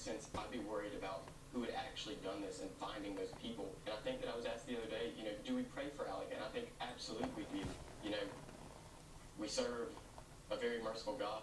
sense, I'd be worried about who had actually done this and finding those people. And I think that I was asked the other day, do we pray for Alec? And I think absolutely we do. We serve a very merciful God.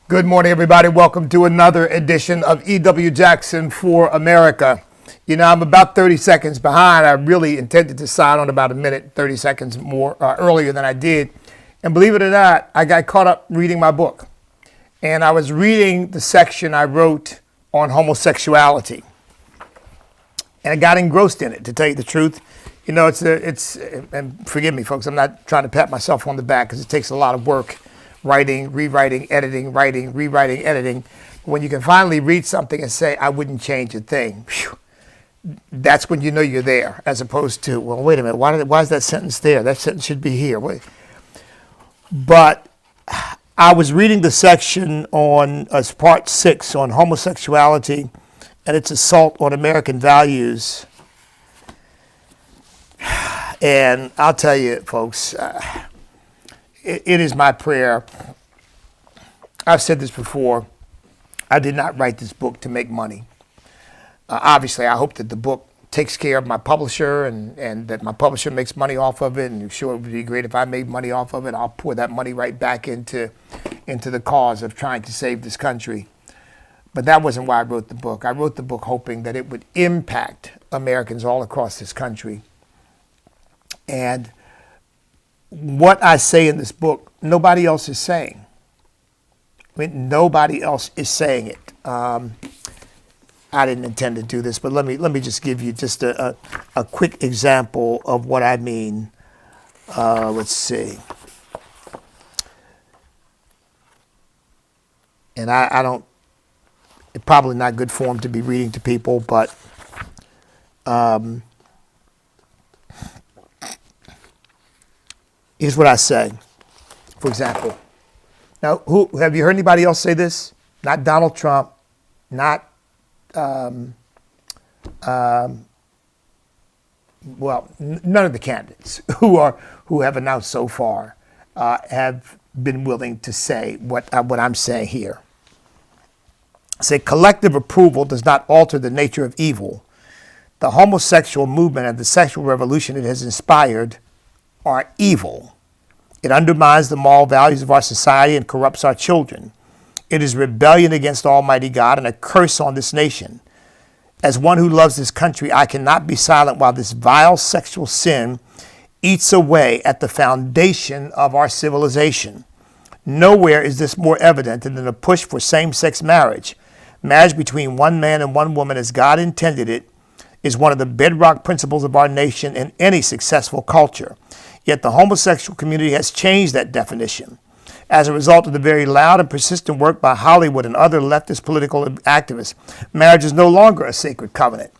Good morning, everybody. Welcome to another edition of E.W. Jackson for America. I'm about 30 seconds behind. I really intended to sign on about a minute, 30 seconds more earlier than I did. And believe it or not, I got caught up reading my book. And I was reading the section I wrote on homosexuality. And I got engrossed in it, to tell you the truth. And forgive me, folks, I'm not trying to pat myself on the back because it takes a lot of work. Writing, rewriting, editing, writing, rewriting, editing. When you can finally read something and say, I wouldn't change a thing, whew, that's when you know you're there, as opposed to, well, wait a minute, why is that sentence there? That sentence should be here. Wait. But I was reading the section on part 6 on homosexuality and its assault on American values. And I'll tell you, folks, it is my prayer. I've said this before. I did not write this book to make money. Obviously, I hope that the book takes care of my publisher and that my publisher makes money off of it. And I'm sure it would be great if I made money off of it. I'll pour that money right back into the cause of trying to save this country. But that wasn't why I wrote the book. I wrote the book hoping that it would impact Americans all across this country. And what I say in this book, nobody else is saying. Nobody else is saying it. I didn't intend to do this, but let me just give you just a quick example of what I mean. Let's see. And I don't, it's probably not good form to be reading to people, but here's what I say, for example. Now, have you heard anybody else say this? Not Donald Trump, not, none of the candidates who have announced so far have been willing to say what I'm saying here. Say collective approval does not alter the nature of evil. The homosexual movement and the sexual revolution it has inspired are evil. It undermines the moral values of our society and corrupts our children. It is rebellion against Almighty God and a curse on this nation. As one who loves this country, I cannot be silent while this vile sexual sin eats away at the foundation of our civilization. Nowhere is this more evident than in the push for same-sex marriage. Marriage between one man and one woman as God intended it is one of the bedrock principles of our nation and any successful culture. Yet the homosexual community has changed that definition. As a result of the very loud and persistent work by Hollywood and other leftist political activists, marriage is no longer a sacred covenant.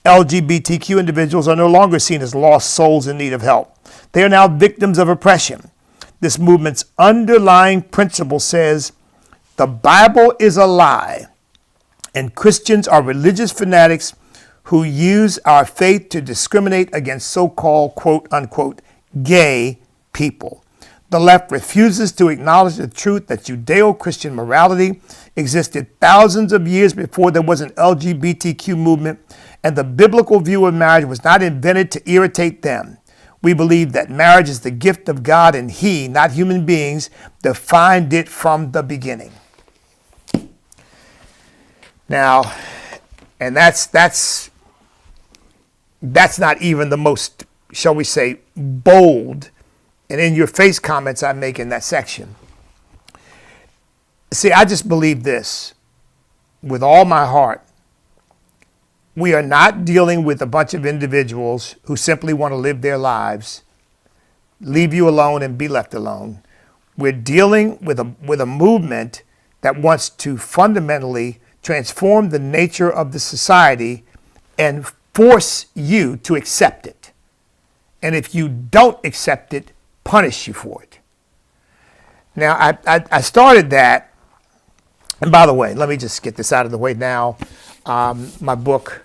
LGBTQ individuals are no longer seen as lost souls in need of help. They are now victims of oppression. This movement's underlying principle says the Bible is a lie, and Christians are religious fanatics who use our faith to discriminate against so-called, quote-unquote, gay people. The left refuses to acknowledge the truth that Judeo-Christian morality existed thousands of years before there was an LGBTQ movement, and the biblical view of marriage was not invented to irritate them. We believe that marriage is the gift of God, and He, not human beings, defined it from the beginning. Now, and that's not even the most, shall we say, bold and in-your-face comments I make in that section. See, I just believe this. with all my heart, we are not dealing with a bunch of individuals who simply want to live their lives, leave you alone and be left alone. We're dealing with a movement that wants to fundamentally transform the nature of the society and force you to accept it. And if you don't accept it, punish you for it. Now, I started that, and by the way, let me just get this out of the way now. My book,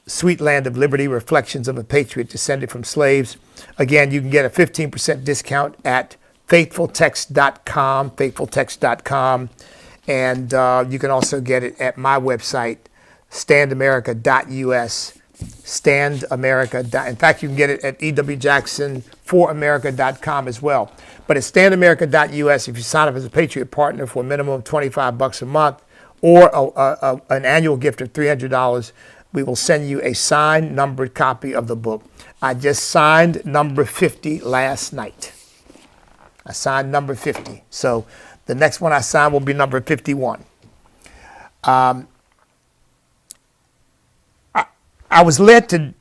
Sweet Land of Liberty, Reflections of a Patriot Descended from Slaves. Again, you can get a 15% discount at faithfultext.com, faithfultext.com. And you can also get it at my website, standamerica.us, standamerica. In fact, you can get it at ewjacksonforamerica.com as well. But at standamerica.us, if you sign up as a Patriot Partner for a minimum of $25 a month or an annual gift of $300, we will send you a signed, numbered copy of the book. I just signed number 50 last night. I signed number 50. So the next one I sign will be number 51. I was led to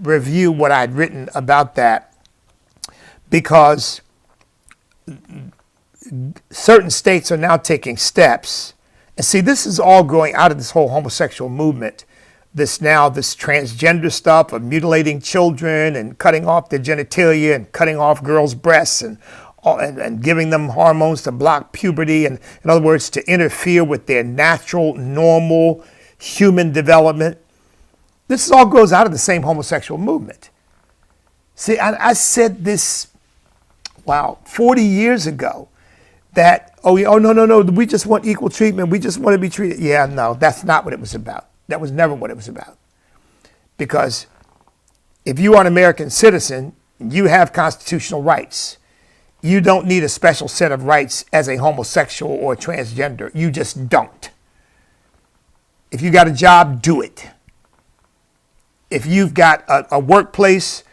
review what I'd written about that because certain states are now taking steps. And see, this is all growing out of this whole homosexual movement. This transgender stuff of mutilating children and cutting off their genitalia and cutting off girls' breasts and giving them hormones to block puberty, and in other words, to interfere with their natural, normal human development. This all grows out of the same homosexual movement. See, I said this, 40 years ago, that, no, we just want equal treatment. We just want to be treated. Yeah, no, that's not what it was about. That was never what it was about. Because if you are an American citizen, you have constitutional rights. You don't need a special set of rights as a homosexual or transgender. You just don't. If you got a job, do it. If you've got a workplace,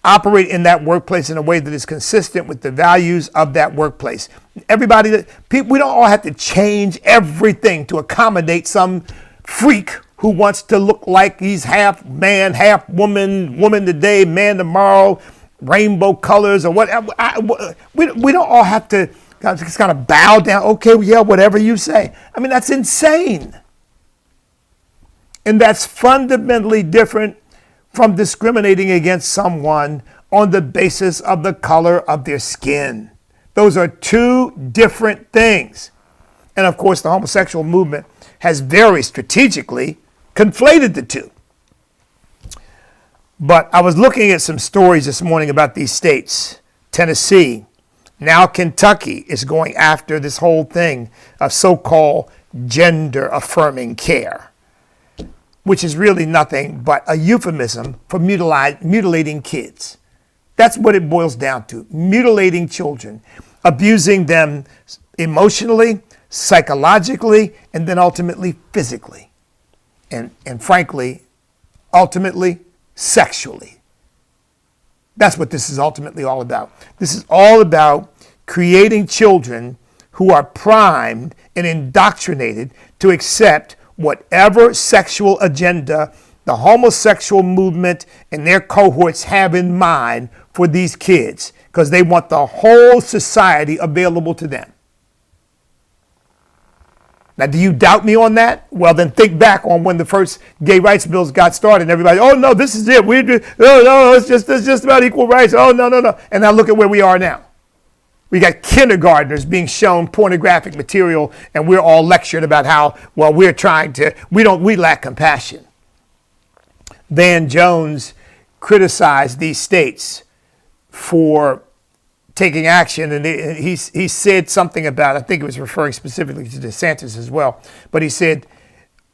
operate in that workplace in a way that is consistent with the values of that workplace. We don't all have to change everything to accommodate some freak who wants to look like he's half man, half woman, woman today, man tomorrow, rainbow colors or whatever. We don't all have to just kind of bow down. Okay, yeah, whatever you say. I mean, that's insane. And that's fundamentally different from discriminating against someone on the basis of the color of their skin. Those are two different things. And of course, the homosexual movement has very strategically conflated the two. But I was looking at some stories this morning about these states. Tennessee, now Kentucky is going after this whole thing of so-called gender affirming care, which is really nothing but a euphemism for mutilating kids. That's what it boils down to, mutilating children, abusing them emotionally, psychologically, and then ultimately physically. And frankly, ultimately, sexually. That's what this is ultimately all about. This is all about creating children who are primed and indoctrinated to accept whatever sexual agenda the homosexual movement and their cohorts have in mind for these kids, because they want the whole society available to them. Now, do you doubt me on that? Well, then think back on when the first gay rights bills got started and everybody, oh no, this is it. It's just about equal rights. Oh, no. And now look at where we are now. We got kindergartners being shown pornographic material, and we're all lectured about how, well, we lack compassion. Van Jones criticized these states for taking action, and he said something about, I think it was referring specifically to DeSantis as well, but he said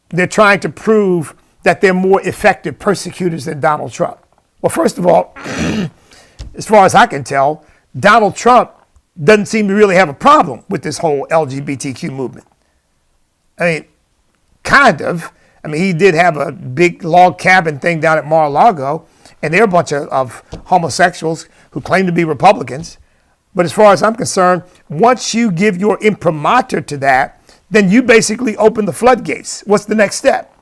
they're trying to prove that they're more effective persecutors than Donald Trump. Well, first of all, as far as I can tell, Donald Trump doesn't seem to really have a problem with this whole LGBTQ movement. I mean, kind of. I mean, he did have a big log cabin thing down at Mar-a-Lago, and there are a bunch of homosexuals who claim to be Republicans. But as far as I'm concerned, once you give your imprimatur to that, then you basically open the floodgates. What's the next step?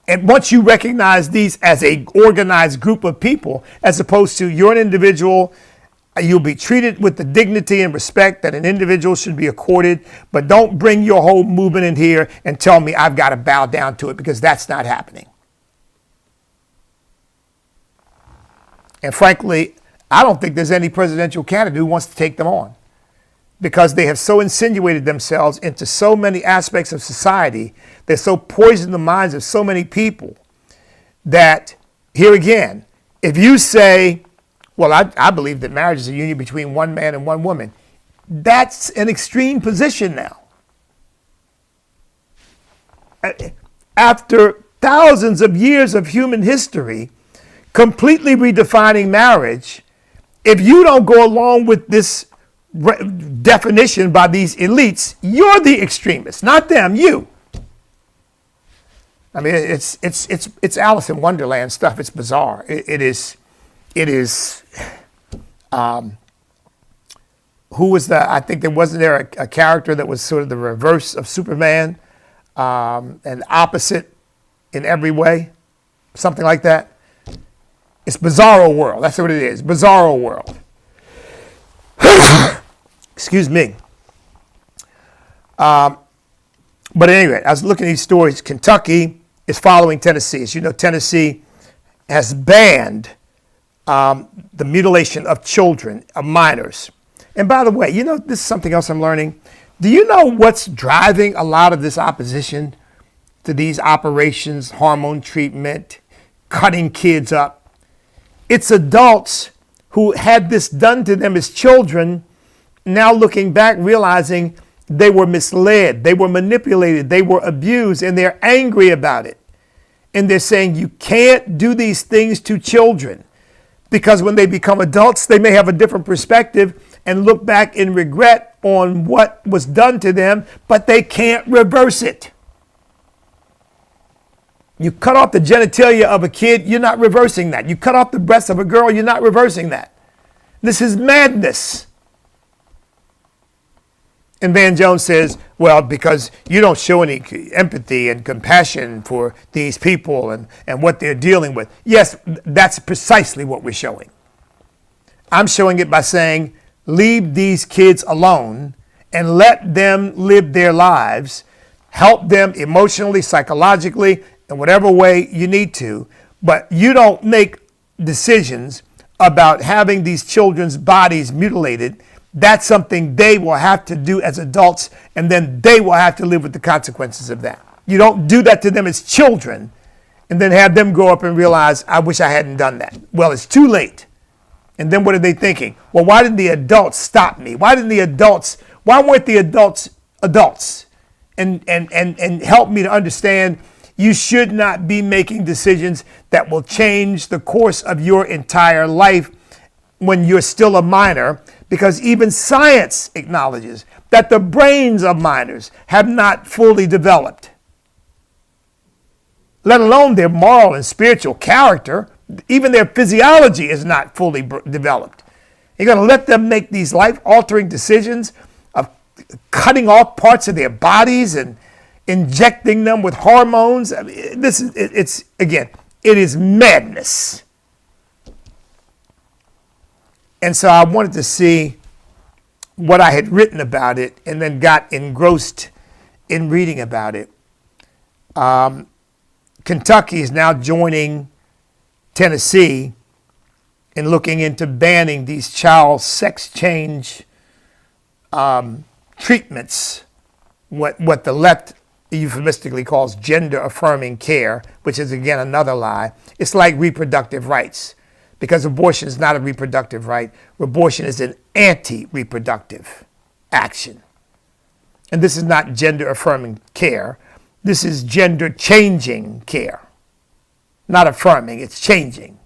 And once you recognize these as a organized group of people, as opposed to you're an individual, you'll be treated with the dignity and respect that an individual should be accorded, but don't bring your whole movement in here and tell me I've got to bow down to it, because that's not happening. And frankly, I don't think there's any presidential candidate who wants to take them on, because they have so insinuated themselves into so many aspects of society. They're so poisoned the minds of so many people that, here again, if you say, well, I believe that marriage is a union between one man and one woman, that's an extreme position now. After thousands of years of human history completely redefining marriage, if you don't go along with this definition by these elites, you're the extremist, not them, you. I mean, it's Alice in Wonderland stuff. It's bizarre. It is. Who was the? I think wasn't there a character that was sort of the reverse of Superman, and opposite in every way, something like that. It's Bizarro World. That's what it is. Bizarro World. Excuse me. But anyway, I was looking at these stories. Kentucky is following Tennessee. As you know, Tennessee has banned the mutilation of children, of minors. And by the way, you know, this is something else I'm learning. Do you know what's driving a lot of this opposition to these operations, hormone treatment, cutting kids up? It's adults who had this done to them as children, now looking back, realizing they were misled, they were manipulated, they were abused, and they're angry about it. And they're saying you can't do these things to children, because when they become adults, they may have a different perspective and look back in regret on what was done to them, but they can't reverse it. You cut off the genitalia of a kid, you're not reversing that. You cut off the breasts of a girl, you're not reversing that. This is madness. And Van Jones says, well, because you don't show any empathy and compassion for these people and what they're dealing with. Yes, that's precisely what we're showing. I'm showing it by saying, leave these kids alone and let them live their lives. Help them emotionally, psychologically, in whatever way you need to. But you don't make decisions about having these children's bodies mutilated. That's something they will have to do as adults, and then they will have to live with the consequences of that. You don't do that to them as children and then have them grow up and realize, I wish I hadn't done that. Well, it's too late. And then what are they thinking? Well, why didn't the adults stop me? Why weren't the adults adults and help me to understand you should not be making decisions that will change the course of your entire life when you're still a minor, because even science acknowledges that the brains of minors have not fully developed, let alone their moral and spiritual character. Even their physiology is not fully developed. You're going to let them make these life-altering decisions of cutting off parts of their bodies and injecting them with hormones. I mean, it is madness. And so I wanted to see what I had written about it, and then got engrossed in reading about it. Kentucky is now joining Tennessee in looking into banning these child sex change treatments, what the left euphemistically calls gender affirming care, which is again another lie. It's like reproductive rights, because abortion is not a reproductive right. Abortion is an anti-reproductive action. And this is not gender affirming care. This is gender changing care. Not affirming, it's changing.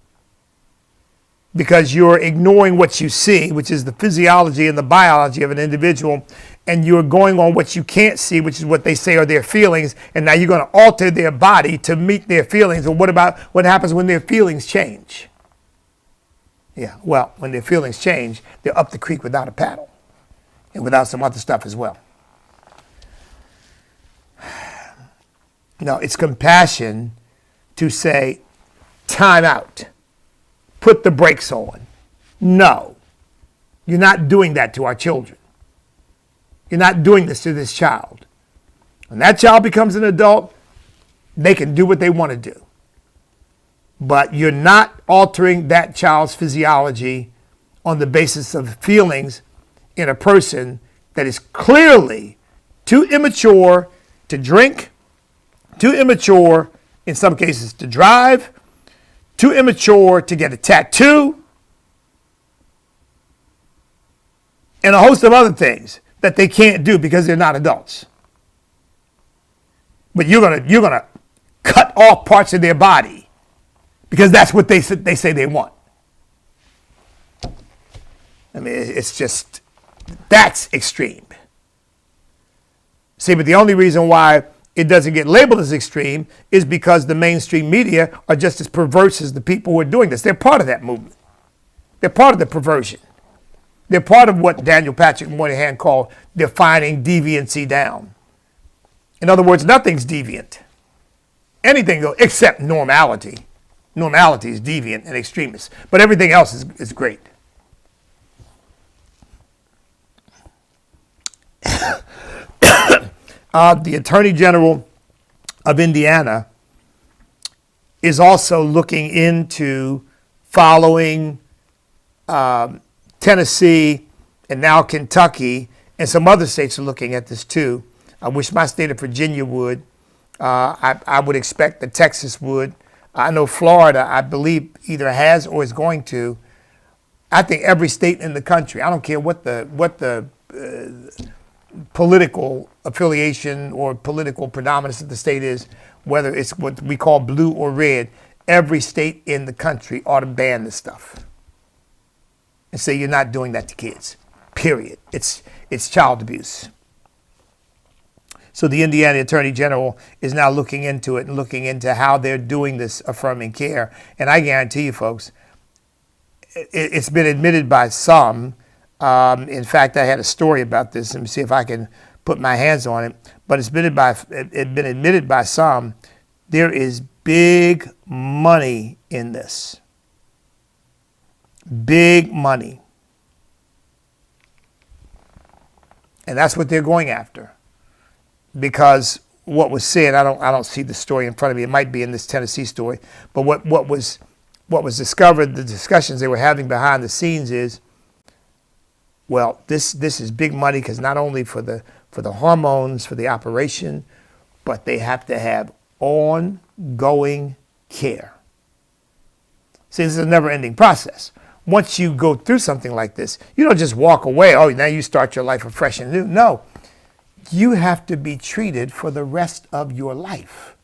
Because you're ignoring what you see, which is the physiology and the biology of an individual, and you're going on what you can't see, which is what they say are their feelings, and now you're going to alter their body to meet their feelings. And what happens when their feelings change? Yeah, well, when their feelings change, they're up the creek without a paddle. and without some other stuff as well. No, it's compassion to say, time out, put the brakes on. No, you're not doing that to our children. You're not doing this to this child. When that child becomes an adult, they can do what they want to do. But you're not altering that child's physiology on the basis of feelings in a person that is clearly too immature to drink, too immature in some cases to drive, too immature to get a tattoo, and a host of other things that they can't do because they're not adults. But you're gonna cut off parts of their body because that's what they say they want. I mean, it's just, that's extreme. See, but the only reason why it doesn't get labeled as extreme is because the mainstream media are just as perverse as the people who are doing this. They're part of that movement. They're part of the perversion. They're part of what Daniel Patrick Moynihan called defining deviancy down. In other words, nothing's deviant. Anything goes except normality. Normality is deviant and extremist, but everything else is great. The Attorney General of Indiana is also looking into following Tennessee and now Kentucky, and some other states are looking at this too. I wish my state of Virginia would. I would expect that Texas would. I know Florida, I believe, either has or is going to. I think every state in the country, I don't care what the political affiliation or political predominance of the state is, whether it's what we call blue or red, every state in the country ought to ban this stuff and say you're not doing that to kids, period. It's child abuse. So the Indiana Attorney General is now looking into it and looking into how they're doing this affirming care. And I guarantee you, folks, it's been admitted by some. In fact, I had a story about this. Let me see if I can put my hands on it. But it's been admitted by some. There is big money in this. Big money. And that's what they're going after. Because what was said, I don't see the story in front of me. It might be in this Tennessee story. But what was discovered, the discussions they were having behind the scenes is, well, this is big money because not only for the hormones, for the operation, but they have to have ongoing care. See, this is a never-ending process. Once you go through something like this, you don't just walk away, oh, now you start your life afresh and new. No. You have to be treated for the rest of your life.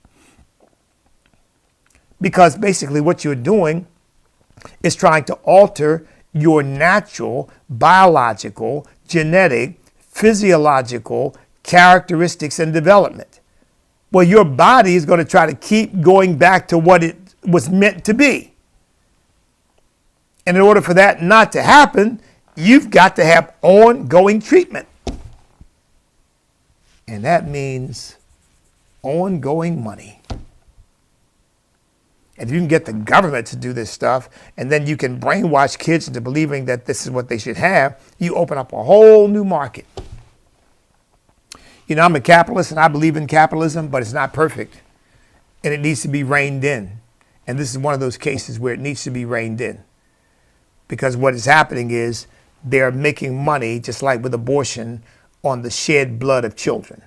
Because basically what you're doing is trying to alter your natural, biological, genetic, physiological characteristics and development. Well, your body is going to try to keep going back to what it was meant to be. And in order for that not to happen, you've got to have ongoing treatment. And that means ongoing money. And if you can get the government to do this stuff, and then you can brainwash kids into believing that this is what they should have, you open up a whole new market. You know, I'm a capitalist and I believe in capitalism, but it's not perfect. And it needs to be reined in. And this is one of those cases where it needs to be reined in. Because what is happening is they're making money, just like with abortion, on the shed blood of children,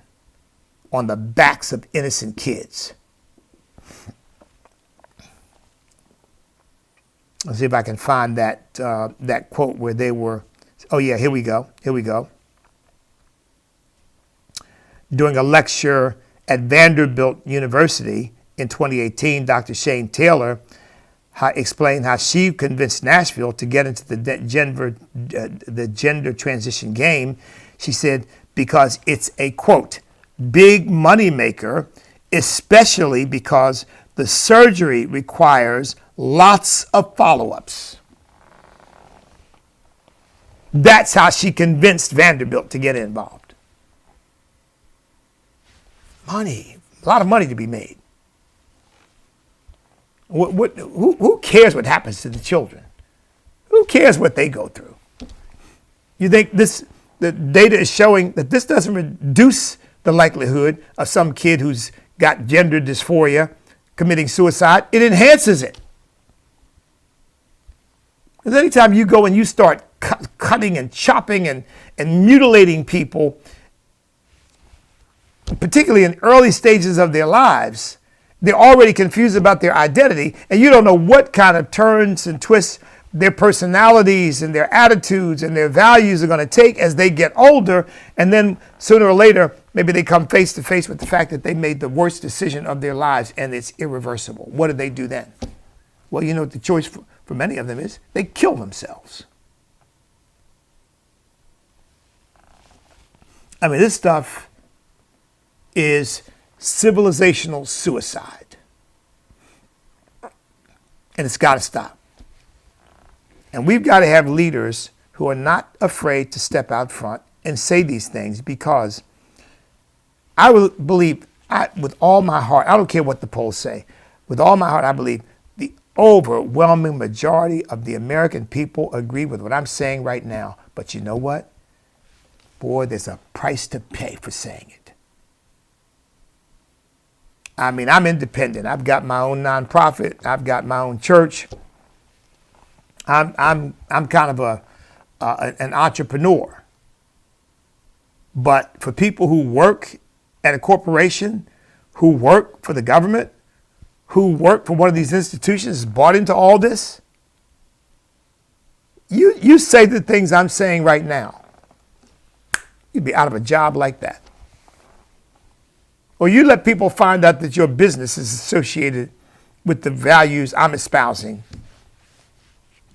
on the backs of innocent kids. Let's see if I can find that that quote where they were. Oh yeah, here we go. Here we go. During a lecture at Vanderbilt University in 2018, Dr. Shane Taylor explained how she convinced Nashville to get into the gender transition game. She said, because it's a, quote, big money maker, especially because the surgery requires lots of follow-ups. That's how she convinced Vanderbilt to get involved. Money, a lot of money to be made. Who cares what happens to the children? Who cares what they go through? You think the data is showing that this doesn't reduce the likelihood of some kid who's got gender dysphoria committing suicide? It enhances it. Because anytime you go and you start cutting and chopping and mutilating people, particularly in early stages of their lives, they're already confused about their identity, and you don't know what kind of turns and twists their personalities and their attitudes and their values are going to take as they get older. And then sooner or later, maybe they come face to face with the fact that they made the worst decision of their lives and it's irreversible. What do they do then? Well, you know what the choice for many of them is? They kill themselves. I mean, this stuff is civilizational suicide. And it's got to stop. And we've got to have leaders who are not afraid to step out front and say these things, because I will believe with all my heart, I don't care what the polls say, with all my heart, I believe the overwhelming majority of the American people agree with what I'm saying right now. But you know what? Boy, there's a price to pay for saying it. I mean, I'm independent. I've got my own nonprofit. I've got my own church. I'm kind of an entrepreneur. But for people who work at a corporation, who work for the government, who work for one of these institutions bought into all this, you say the things I'm saying right now, you'd be out of a job like that. Or you let people find out that your business is associated with the values I'm espousing,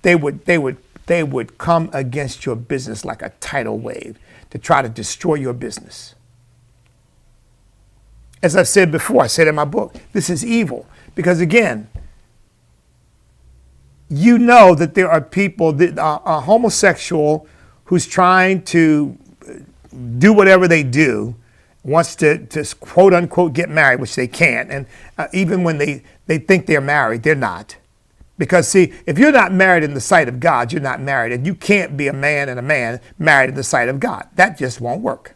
they would come against your business like a tidal wave to try to destroy your business. As I've said before, I said in my book, this is evil. Because again, you know that there are people that are homosexual who's trying to do whatever they do, wants to quote unquote get married, which they can't. And even when they think they're married, they're not. Because see, if you're not married in the sight of God, you're not married. And you can't be a man and a man married in the sight of God. That just won't work.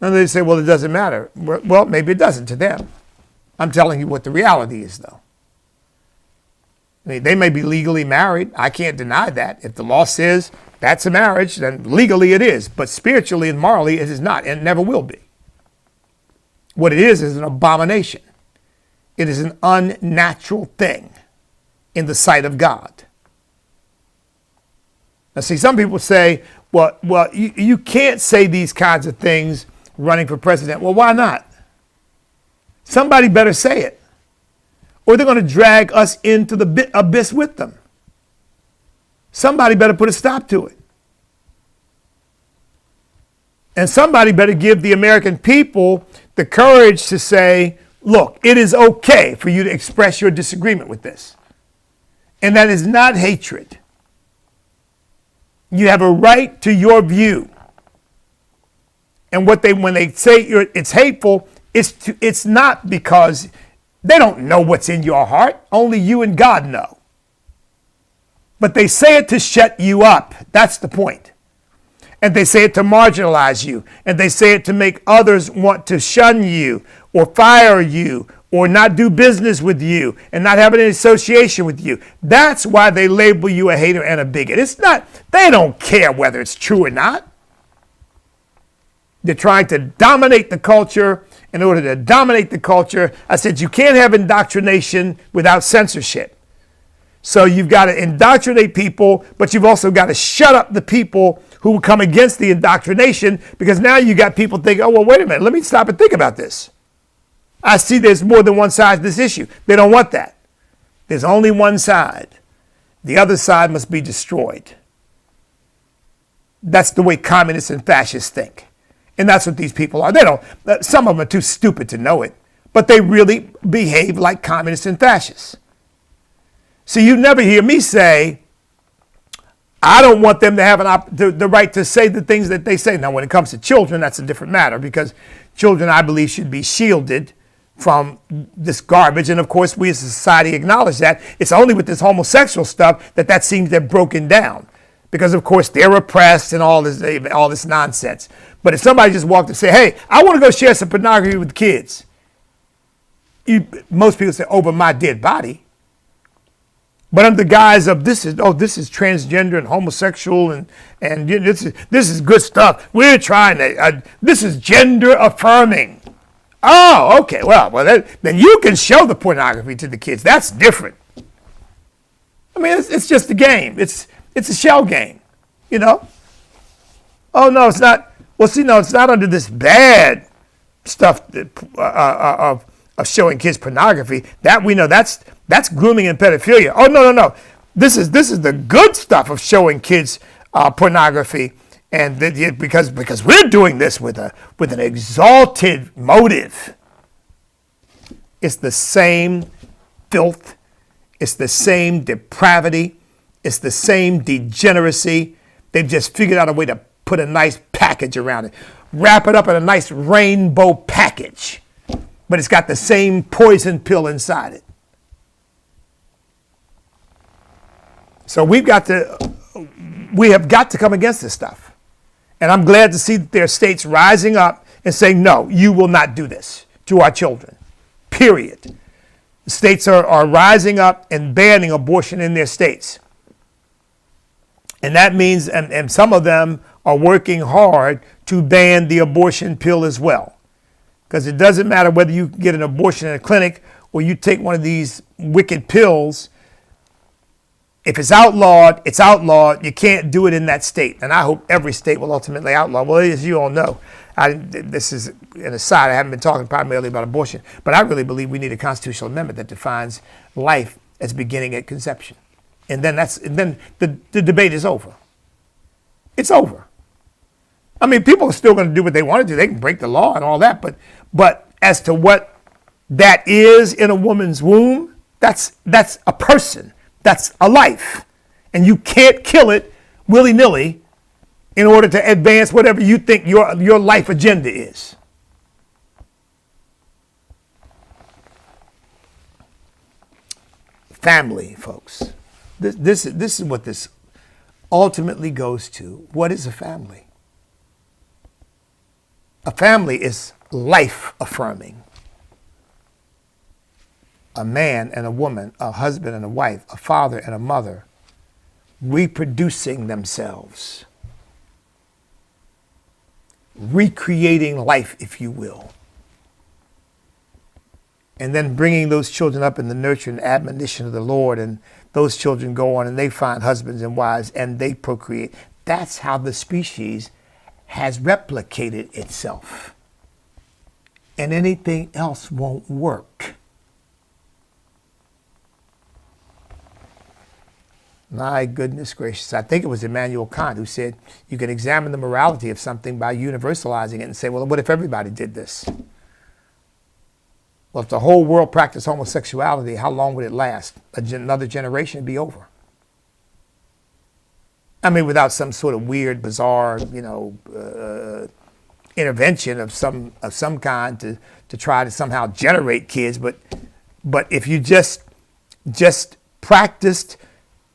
And they say, well, it doesn't matter. Well, maybe it doesn't to them. I'm telling you what the reality is, though. I mean, they may be legally married. I can't deny that. If the law says that's a marriage, then legally it is. But spiritually and morally, it is not, and it never will be. What it is an abomination. It is an unnatural thing in the sight of God. Now, see, some people say, well, you can't say these kinds of things running for president. Well, why not? Somebody better say it, or they're going to drag us into the abyss with them. Somebody better put a stop to it. And somebody better give the American people the courage to say, look, it is okay for you to express your disagreement with this. And that is not hatred. You have a right to your view. And when they say it's hateful, it's not because they don't know what's in your heart. Only you and God know. But they say it to shut you up. That's the point. And they say it to marginalize you. And they say it to make others want to shun you or fire you or not do business with you and not have any association with you. That's why they label you a hater and a bigot. It's not, they don't care whether it's true or not. They're trying to dominate the culture. In order to dominate the culture, I said you can't have indoctrination without censorship. So you've got to indoctrinate people, but you've also got to shut up the people who come against the indoctrination, because now you got people thinking, oh, well, wait a minute, let me stop and think about this. I see there's more than one side to this issue. They don't want that. There's only one side. The other side must be destroyed. That's the way communists and fascists think. And that's what these people are. They don't, some of them are too stupid to know it, but they really behave like communists and fascists. So you never hear me say, I don't want them to have the right to say the things that they say. Now, when it comes to children, that's a different matter, because children, I believe, should be shielded from this garbage. And of course, we as a society acknowledge that. It's only with this homosexual stuff that seems to have broken down, because of course they're oppressed and all this nonsense. But if somebody just walked and say, "Hey, I want to go share some pornography with kids," most people say, "Over my dead body." But under the guise of this is transgender and homosexual and this is good stuff. We're trying to this is gender affirming. Oh, okay. Well, then you can show the pornography to the kids. That's different. I mean, it's just a game. It's a shell game, you know. Oh no, it's not. Well, see, no, it's not under this bad stuff of showing kids pornography. That we know that's grooming and pedophilia. Oh no. This is the good stuff of showing kids pornography, and because we're doing this with an exalted motive. It's the same filth. It's the same depravity. It's the same degeneracy. They've just figured out a way to put a nice package around it, wrap it up in a nice rainbow package, but it's got the same poison pill inside it. So we have got to come against this stuff. And I'm glad to see that there are states rising up and saying, no, you will not do this to our children, period. The states are rising up and banning abortion in their states. And that means, and some of them are working hard to ban the abortion pill as well. Because it doesn't matter whether you get an abortion in a clinic or you take one of these wicked pills. If it's outlawed, it's outlawed. You can't do it in that state. And I hope every state will ultimately outlaw. Well, as you all know, this is an aside. I haven't been talking primarily about abortion, but I really believe we need a constitutional amendment that defines life as beginning at conception. And then the debate is over. It's over. I mean, people are still going to do what they want to do. They can break the law and all that, but as to what that is in a woman's womb, that's a person. That's a life. And you can't kill it willy-nilly in order to advance whatever you think your life agenda is. Family, folks. This is what this ultimately goes to. What is a family? A family is life affirming. A man and a woman, a husband and a wife, a father and a mother, reproducing themselves, recreating life, if you will, and then bringing those children up in the nurture and admonition of the Lord, and those children go on and they find husbands and wives and they procreate. That's how the species has replicated itself. And anything else won't work. My goodness gracious. I think it was Immanuel Kant who said you can examine the morality of something by universalizing it and say, well, what if everybody did this? Well, if the whole world practiced homosexuality, how long would it last? Another generation would be over. I mean, without some sort of weird, bizarre, intervention of some kind to try to somehow generate kids. But if you just practiced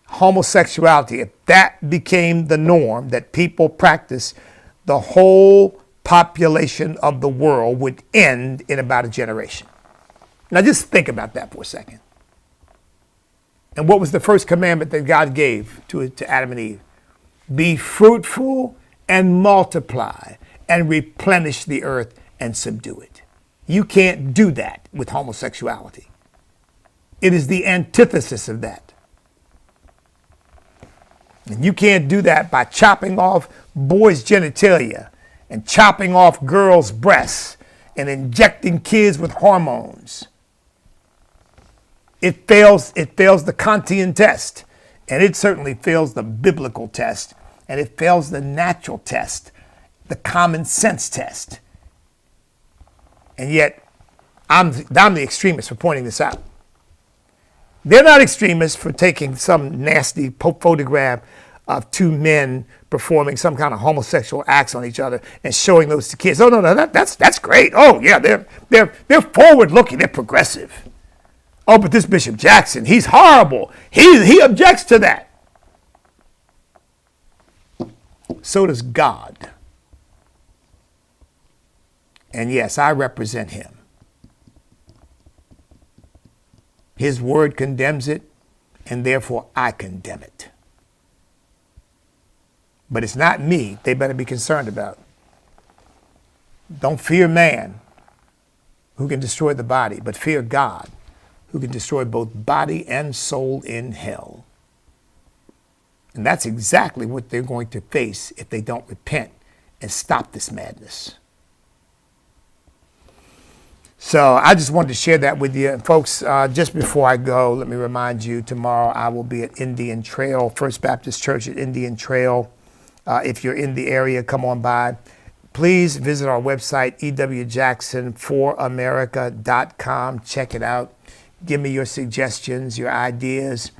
homosexuality, if that became the norm that people practice, the whole population of the world would end in about a generation. Now just think about that for a second. And what was the first commandment that God gave to Adam and Eve? Be fruitful and multiply and replenish the earth and subdue it. You can't do that with homosexuality. It is the antithesis of that. And you can't do that by chopping off boys' genitalia and chopping off girls' breasts and injecting kids with hormones. It fails the Kantian test, and it certainly fails the biblical test, and it fails the natural test, the common sense test. And yet, I'm the extremist for pointing this out. They're not extremists for taking some nasty photograph of two men performing some kind of homosexual acts on each other and showing those to kids. Oh no, that's great. Oh yeah, they're forward looking, they're progressive. Oh, but this Bishop Jackson, he's horrible. He objects to that. So does God. And yes, I represent him. His word condemns it, and therefore I condemn it. But it's not me they better be concerned about. Don't fear man who can destroy the body, but fear God who can destroy both body and soul in hell. And that's exactly what they're going to face if they don't repent and stop this madness. So I just wanted to share that with you. And folks, just before I go, let me remind you, tomorrow I will be at Indian Trail, First Baptist Church at Indian Trail. If you're in the area, come on by. Please visit our website, ewjacksonforamerica.com. Check it out. Give me your suggestions, your ideas.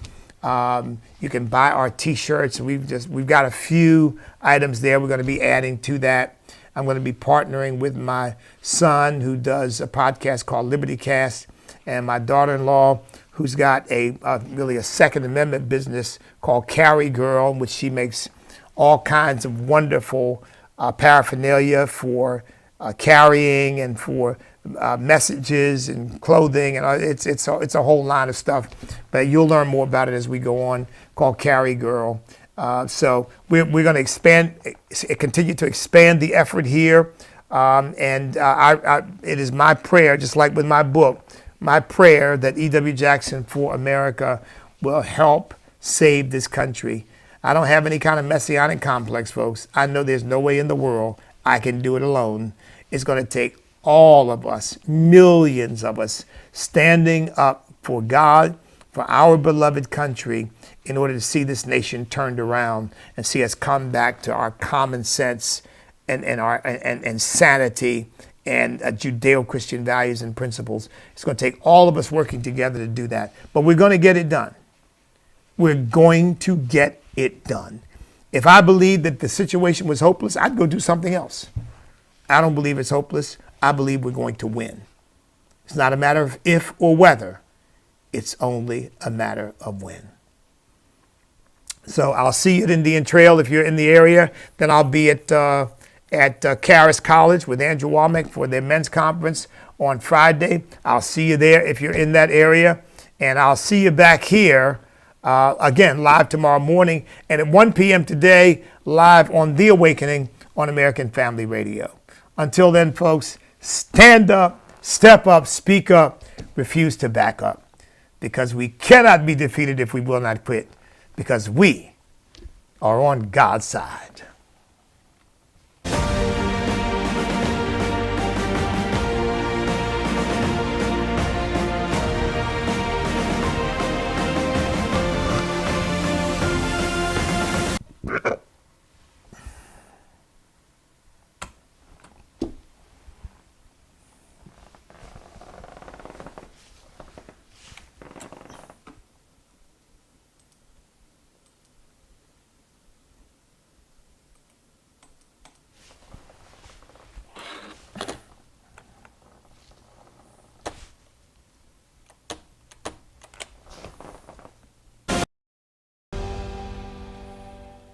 You can buy our T-shirts. We've got a few items there. We're going to be adding to that. I'm going to be partnering with my son, who does a podcast called LibertyCast, and my daughter-in-law, who's got really a Second Amendment business called Carry Girl, in which she makes all kinds of wonderful paraphernalia for carrying and for messages and clothing, and it's a whole line of stuff. But you'll learn more about it as we go on. Called Carry Girl. So we're going to continue to expand the effort here, and it is my prayer, just like with my book, my prayer that E.W. Jackson for America will help save this country. I don't have any kind of messianic complex, folks. I know there's no way in the world I can do it alone. It's going to take all of us, millions of us, standing up for God, for our beloved country, in order to see this nation turned around and see us come back to our common sense and sanity and Judeo-Christian values and principles. It's going to take all of us working together to do that. But we're going to get it done. We're going to get it done. If I believed that the situation was hopeless, I'd go do something else. I don't believe it's hopeless. I believe we're going to win. It's not a matter of if or whether. It's only a matter of when. So I'll see you at Indian Trail if you're in the area. Then I'll be at Caris College with Andrew Womack for their men's conference on Friday. I'll see you there if you're in that area. And I'll see you back here, again, live tomorrow morning. And at 1 p.m. today, live on The Awakening on American Family Radio. Until then, folks, stand up, step up, speak up, refuse to back up. Because we cannot be defeated if we will not quit. Because we are on God's side.